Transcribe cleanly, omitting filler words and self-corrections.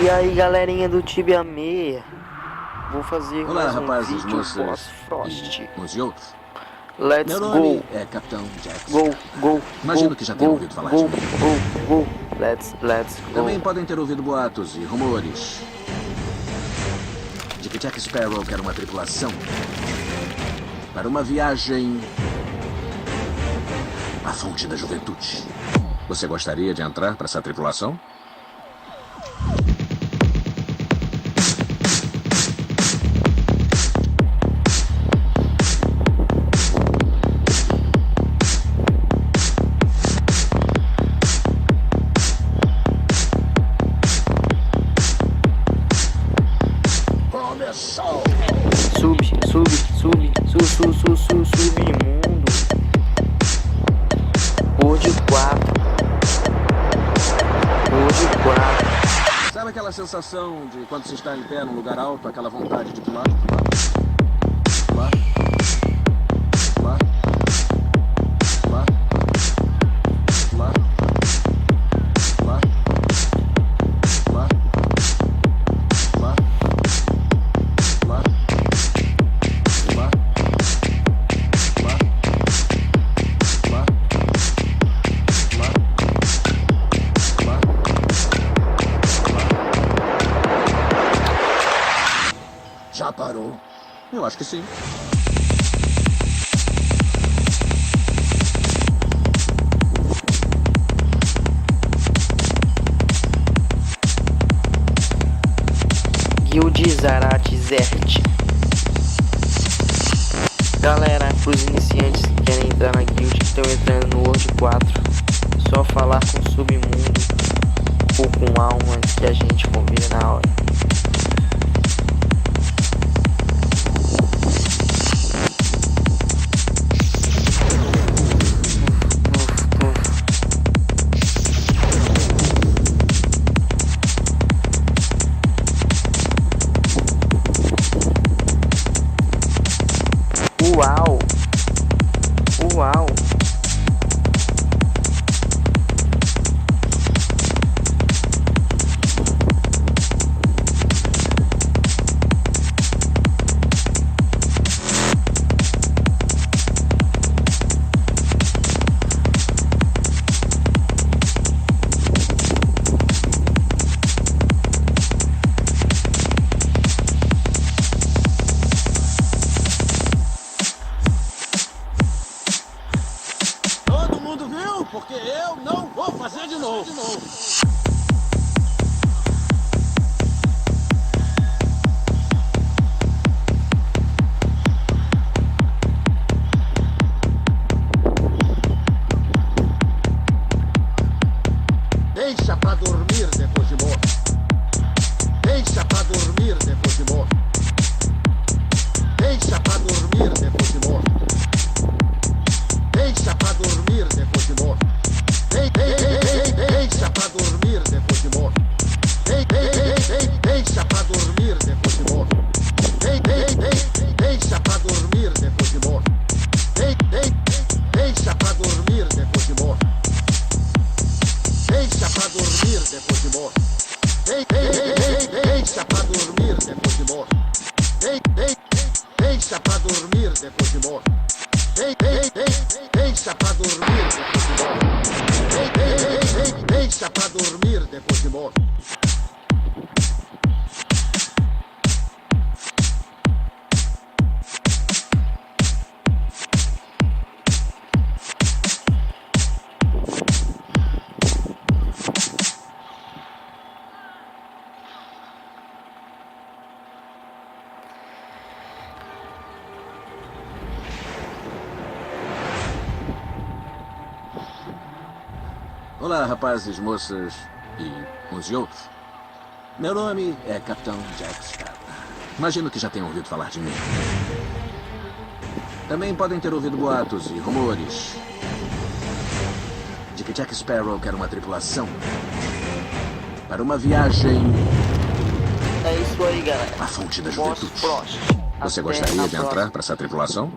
E aí, galerinha do Tibia Meia, vou fazer Olá, mais um rapazes, vídeo moças pós-Frost. e uns e outros. Let's Meu go! nome é Capitão Jack. Go! Imagino go, que já tenham go, ouvido falar go, de mim. go! Let's go! Também podem ter ouvido boatos e rumores de que Jack Sparrow quer uma tripulação para uma viagem à fonte da juventude. Você gostaria de entrar para essa tripulação? Submundo. Por de 4. Sabe aquela sensação de quando você está em pé num lugar alto, aquela vontade de pular? Pular. Pular. Pular. Pular. Pular. Pular. Pular. Pular. Pular. Pular. Pular. Pular. Já parou? Eu acho que sim. Guild Zaratizert. Galera, pros iniciantes que querem entrar na guild, que estão entrando no World 4, só falar com o Submundo ou com alma que a gente combina na hora. Uau! Uau! Todo mundo viu? Porque eu não vou fazer de novo. Deixa pra dormir depois de morto. Deixa pra dormir depois de morto. Deixa pra dormir depois de morto. Deixa pra dormir depois de morto. Deixa pra dormir depois de morto. Deixa pra dormir depois de morto. Deixa pra dormir depois de morto. Deixa pra dormir depois de morto. Deixa pra dormir depois de morto. Deixa pra dormir depois de morto. Deixa pra dormir depois de morto. Deixa pra dormir depois de morto. Deixa pra dormir depois de morto. Olá, rapazes, moças e uns e outros. Meu nome é Capitão Jack Sparrow. Imagino que já tenham ouvido falar de mim. Também podem ter ouvido boatos e rumores de que Jack Sparrow quer uma tripulação para uma viagem É isso aí, galera. à fonte da juventude. Pós-Frost. Você Até gostaria a de entrar próxima. para essa tripulação?